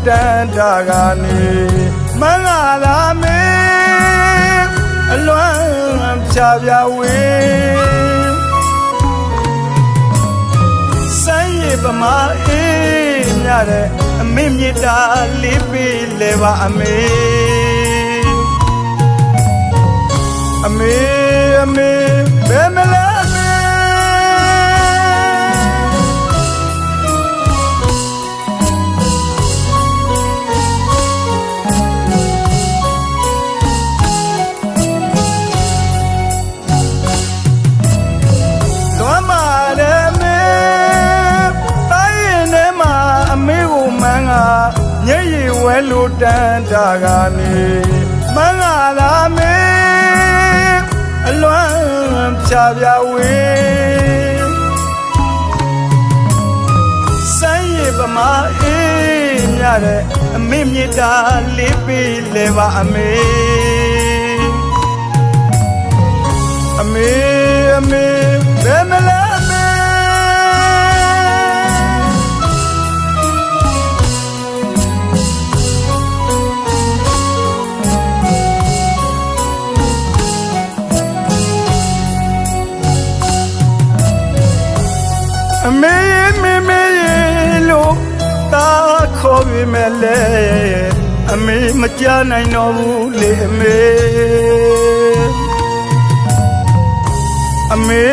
တန်တာကနေမင်္ဂလာမေအလွမ်းဖြာပြဝေစမ်းရပမာအေးမြတဲ့အမေမြတ်တာလေးပေးလဲပါအမေအမေအမေဘယ်မလဲညရဝဲလူတန်တာကနေမင်္ဂလာမေအလွမ်းဖြာပြဝေစမ်းရပမာအေးမြတဲ့အမေမြတ်တာလေးပေးလဲပါအမေအမေအမေဘယ်မလဲအမေမေမေလို့တာခေါ်ပြီးမဲ့လေအမေမကြနိုင်တော့ဘူးလေအမေအမေ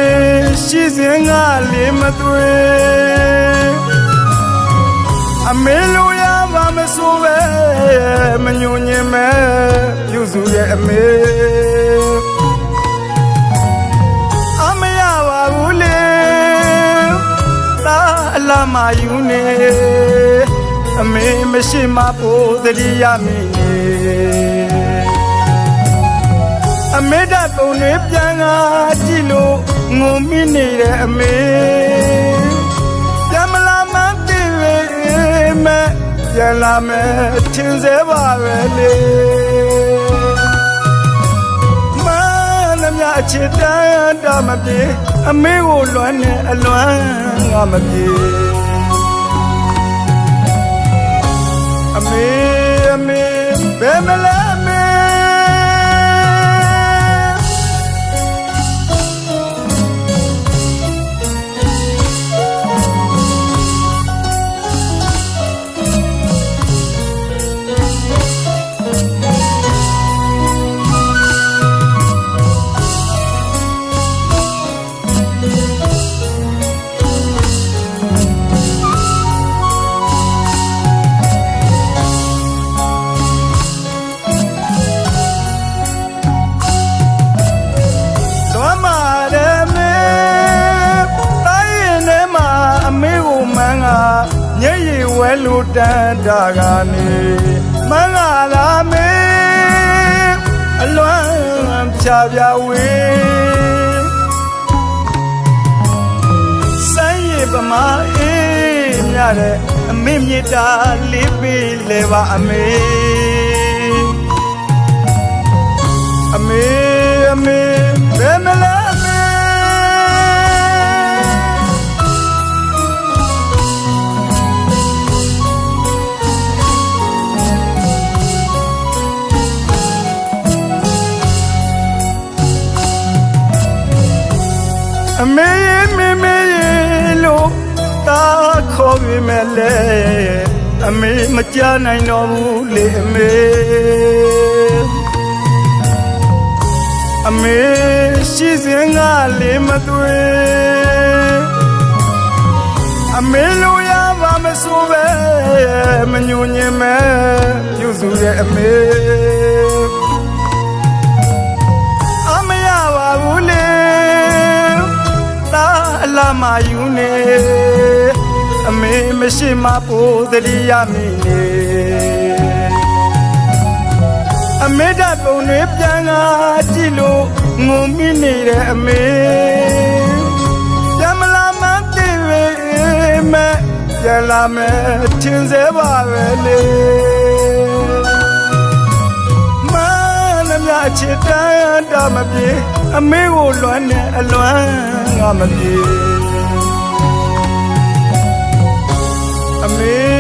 ရှိစဉ်ကလေးမသွေအမေလိုရပါမဆိုပဲမညွန်ညင်မဲ့ပြုစုရဲ့အမေအလာမယူနေအမေမရှိမဖို့တတိယမီနေအမေတပုံတွေပြန်ကားကြည့်လို့ငုံမိနေတဲ့အမေပြန်မလာမှသိပေမဲ့ပြန်လာမယ်ထင်စေပါပဲလေအချစ်တန်တာမပြေအမေကိုလွမ်းနေအလွမ်းငါမပြေအမေအမေဘယ်မလဲအမေညရဝဲလူတန်တာကနေမင်္ဂလာမေအလွမ်းဖြာပြဝေစမ်းရပမာအေးမြတဲ့အမေမြတ်တာလေးပေးလဲပါအမေအမေအမေဘယ်မလဲအမေမေမေလို့တာခေါ်ပြီးမဲ့လေအမေမကြနိုင်တော့ဘူးလေအမေအမေရှိစဉ်ကလေးမသွေအမေလိုရပါမဆိုပဲမညွန်ညင်မဲ့ပြုစုရဲ့အမေအမရပါဘူးလေအလာမယူနေအမေမရှိမဖို့တတိယမီနေအမေတပုံတွေပြန်ကားကြည့်လို့ငုံမိနေတဲ့အမေပြန်မလာမှသိပေမဲ့ပြန်လာမယ်ထင်စေပါပဲလေမနှမြချစ်တန်တာမပြေအမေကိုလွမ်းနေအလွမ်းငါမပြေအမေ